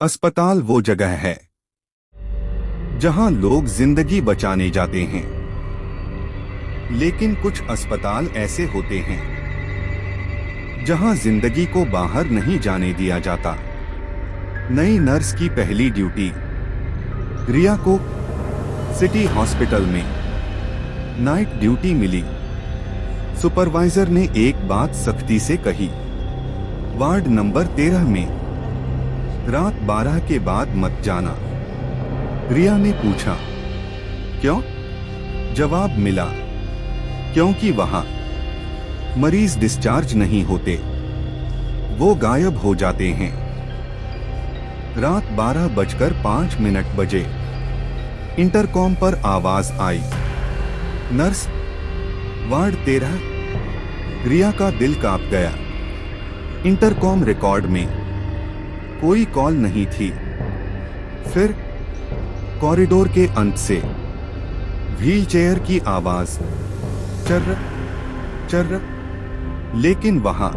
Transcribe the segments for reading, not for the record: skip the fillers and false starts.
अस्पताल वो जगह है जहां लोग जिंदगी बचाने जाते हैं, लेकिन कुछ अस्पताल ऐसे होते हैं जहां जिंदगी को बाहर नहीं जाने दिया जाता। नई नर्स की पहली ड्यूटी। रिया को सिटी हॉस्पिटल में नाइट ड्यूटी मिली। सुपरवाइजर ने एक बात सख्ती से कही, वार्ड नंबर 13 में रात 12 के बाद मत जाना। रिया ने पूछा, क्यों? जवाब मिला, क्योंकि वहां मरीज डिस्चार्ज नहीं होते, वो गायब हो जाते हैं। रात 12:05 बजे इंटरकॉम पर आवाज आई, नर्स, वार्ड 13। रिया का दिल कांप गया। इंटरकॉम रिकॉर्ड में कोई कॉल नहीं थी। फिर कॉरिडोर के अंत से व्हीलचेयर की आवाज, चर्र चर्र, लेकिन वहां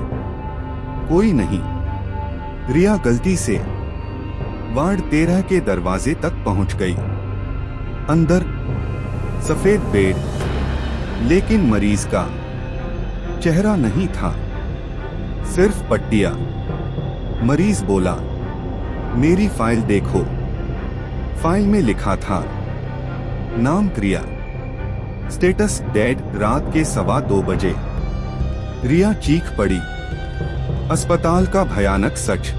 कोई नहीं। रिया गलती से वार्ड 13 के दरवाजे तक पहुंच गई। अंदर सफेद बेड, लेकिन मरीज का चेहरा नहीं था, सिर्फ पट्टियां। मरीज बोला, मेरी फाइल देखो। फाइल में लिखा था, नाम क्रिया, स्टेटस डेड, रात के 2:15 बजे। रिया चीख पड़ी। अस्पताल का भयानक सच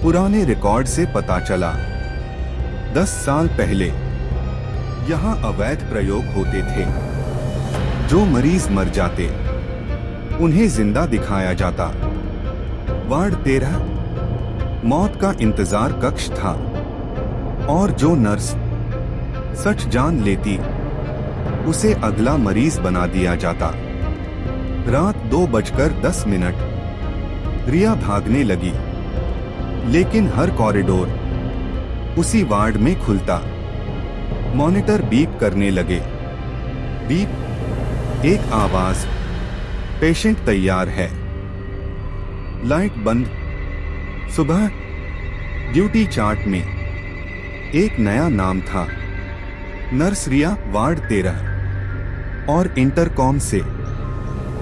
पुराने रिकॉर्ड से पता चला। 10 साल पहले यहां अवैध प्रयोग होते थे। जो मरीज मर जाते उन्हें जिंदा दिखाया जाता। वार्ड 13 मौत का इंतजार कक्ष था, और जो नर्स सच जान लेती उसे अगला मरीज बना दिया जाता। रात 2:10 रिया भागने लगी, लेकिन हर कॉरिडोर उसी वार्ड में खुलता। मॉनिटर बीप करने लगे। बीप, एक आवाज, पेशेंट तैयार है। लाइट बंद। सुबह ड्यूटी चार्ट में एक नया नाम था, नर्स रिया, वार्ड 13। और इंटरकॉम से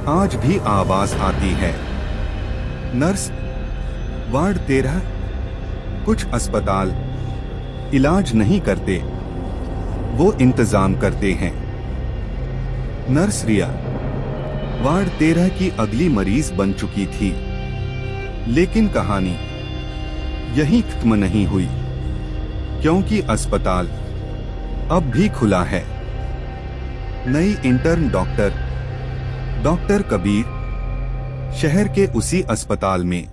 आज भी आवाज आती है, नर्स, वार्ड 13। कुछ अस्पताल इलाज नहीं करते, वो इंतजाम करते हैं। नर्स रिया वार्ड 13 की अगली मरीज बन चुकी थी, लेकिन कहानी यहीं खत्म नहीं हुई, क्योंकि अस्पताल अब भी खुला है। नई इंटर्न डॉक्टर कबीर शहर के उसी अस्पताल में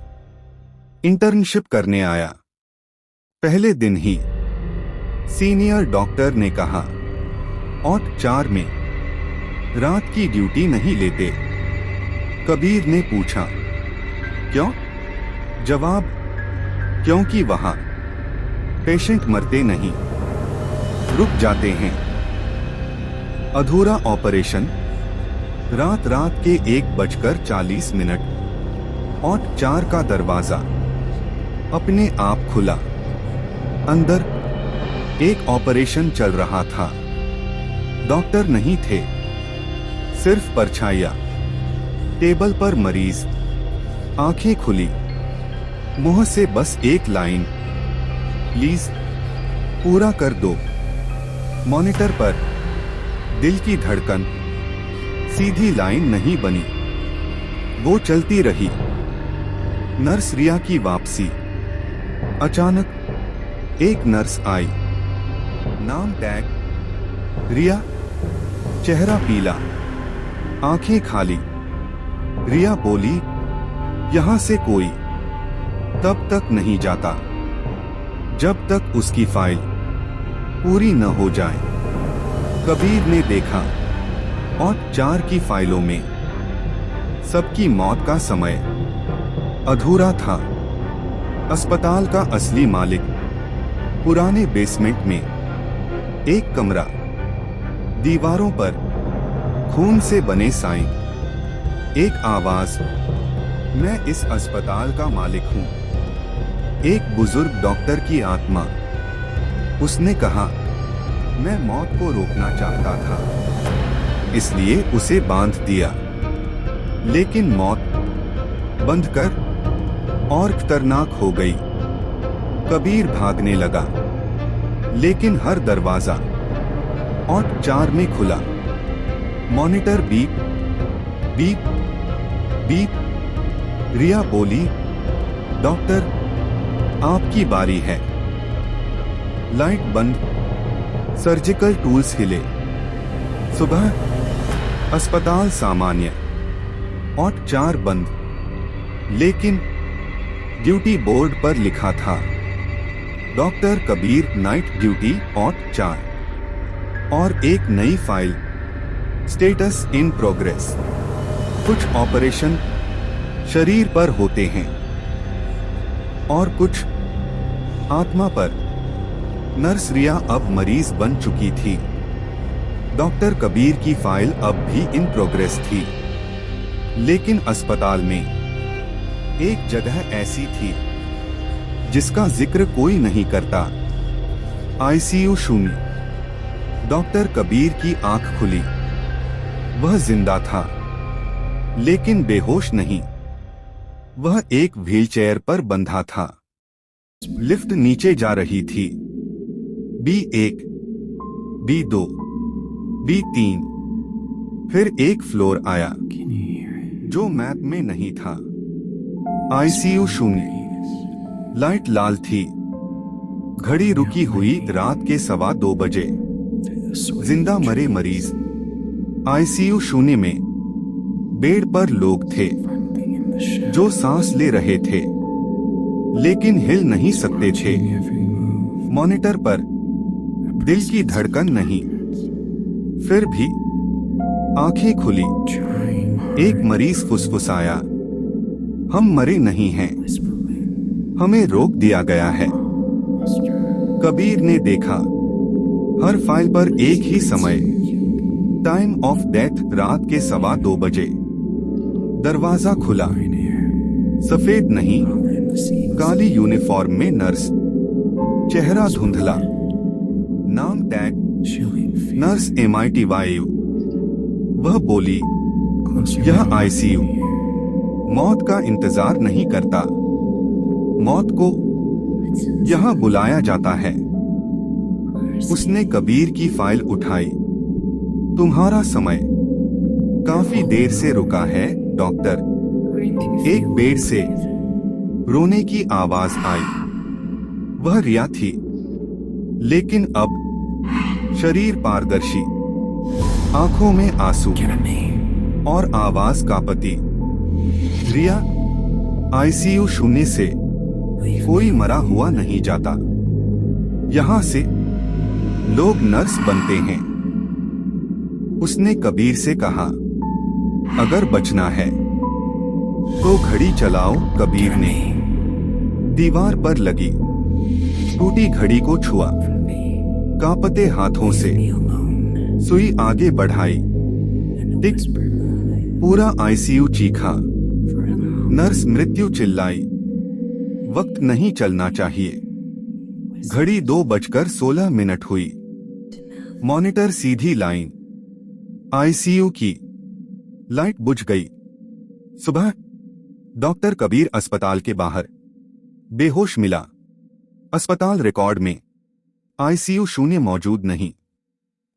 इंटर्नशिप करने आया। पहले दिन ही सीनियर डॉक्टर ने कहा, औट 4 में रात की ड्यूटी नहीं लेते। कबीर ने पूछा, क्यों? जवाब, क्योंकि वहां पेशेंट मरते नहीं, रुक जाते हैं। अधूरा ऑपरेशन। रात के 1:40 औट 4 का दरवाजा अपने आप खुला। अंदर एक ऑपरेशन चल रहा था। डॉक्टर नहीं थे, सिर्फ परछाइयां। टेबल पर मरीज, आंखें खुली, मुंह से बस एक लाइन, प्लीज पूरा कर दो। मॉनिटर पर दिल की धड़कन, सीधी लाइन नहीं बनी, वो चलती रही। नर्स रिया की वापसी। अचानक एक नर्स आई, नाम टैग रिया, चेहरा पीला, आंखें खाली। रिया बोली, यहां से कोई तब तक नहीं जाता जब तक उसकी फाइल पूरी न हो जाए। कबीर ने देखा, और 4 की फाइलों में सबकी मौत का समय अधूरा था। अस्पताल का असली मालिक पुराने बेसमेंट में एक कमरा, दीवारों पर खून से बने साइन, एक आवाज, मैं इस अस्पताल का मालिक हूं। एक बुजुर्ग डॉक्टर की आत्मा। उसने कहा, मैं मौत को रोकना चाहता था, इसलिए उसे बांध दिया। लेकिन मौत बंद कर और खतरनाक हो गई। कबीर भागने लगा, लेकिन हर दरवाजा ऑट 4 में खुला। Monitor beep beep beep. Riya बोली, डॉक्टर आपकी बारी है। लाइट बंद, सर्जिकल टूल्स हिले। सुबह अस्पताल सामान्य, ऑट 4 बंद, लेकिन ड्यूटी बोर्ड पर लिखा था, doctor Kabir night duty at 4। और एक नई फाइल, स्टेटस इन प्रोग्रेस। कुछ ऑपरेशन शरीर पर होते हैं और कुछ आत्मा पर। नर्स रिया अब मरीज बन चुकी थी। डॉक्टर कबीर की फाइल अब भी इन प्रोग्रेस थी, लेकिन अस्पताल में एक जगह ऐसी थी जिसका जिक्र कोई नहीं करता। आईसीयू शून्य। डॉक्टर कबीर की आंख खुली। वह जिंदा था, लेकिन बेहोश नहीं। वह एक व्हीलचेयर पर बंधा था। लिफ्ट नीचे जा रही थी। B1, B2, B3। फिर एक फ्लोर आया जो मैप में नहीं था। आईसीयू शून्य। लाइट लाल थी। घड़ी रुकी हुई रात के 2:15 बजे। जिंदा मरे मरीज। आईसीयू शून्य में बेड पर लोग थे जो सांस ले रहे थे, लेकिन हिल नहीं सकते थे। मॉनिटर पर दिल की धड़कन नहीं। फिर भी आंखें खुली। एक मरीज फुसफुसाया, हम मरे नहीं हैं, हमें रोक दिया गया है। कबीर ने देखा, हर फाइल पर एक ही समय, टाइम ऑफ डेथ रात के 2:15 बजे। दरवाजा खुला। सफेद नहीं, काली यूनिफॉर्म में नर्स। चेहरा धुंधला। नाम टैग, नर्स MITYU। वह बोली, यह आईसीयू मौत का इंतजार नहीं करता, मौत को यहां बुलाया जाता है। उसने कबीर की फाइल उठाई। तुम्हारा समय काफी देर से रुका है डॉक्टर। एक बेड से रोने की आवाज आई। वह रिया थी, लेकिन अब शरीर पारदर्शी, आंखों में आंसू और आवाज कांपती। रिया, आईसीयू शून्य से कोई मरा हुआ नहीं जाता। यहां से लोग नर्स बनते हैं। उसने कबीर से कहा, अगर बचना है तो घड़ी चलाओ। कबीर ने दीवार पर लगी टूटी घड़ी को छुआ। कांपते हाथों से सुई आगे बढ़ाई। टिक। पूरा आईसीयू चीखा। नर्स मृत्यु चिल्लाई। वक्त नहीं चलना चाहिए। घड़ी 2:16 हुई। मॉनिटर सीधी लाइन। आईसीयू की लाइट बुझ गई। सुबह डॉक्टर कबीर अस्पताल के बाहर बेहोश मिला। अस्पताल रिकॉर्ड में आईसीयू शून्य मौजूद नहीं।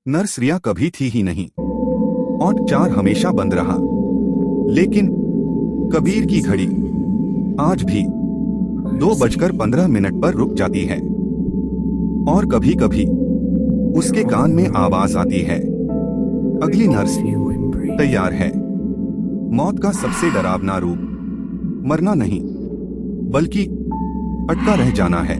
नर्स रिया कभी थी ही नहीं। ऑट 4 हमेशा बंद रहा। लेकिन कबीर की घड़ी आज भी 2:15 पर रुक जाती है। और कभी कभी उसके कान में आवाज आती है, अगली नर्स तैयार है। मौत का सबसे डरावना रूप मरना नहीं, बल्कि अटका रह जाना है।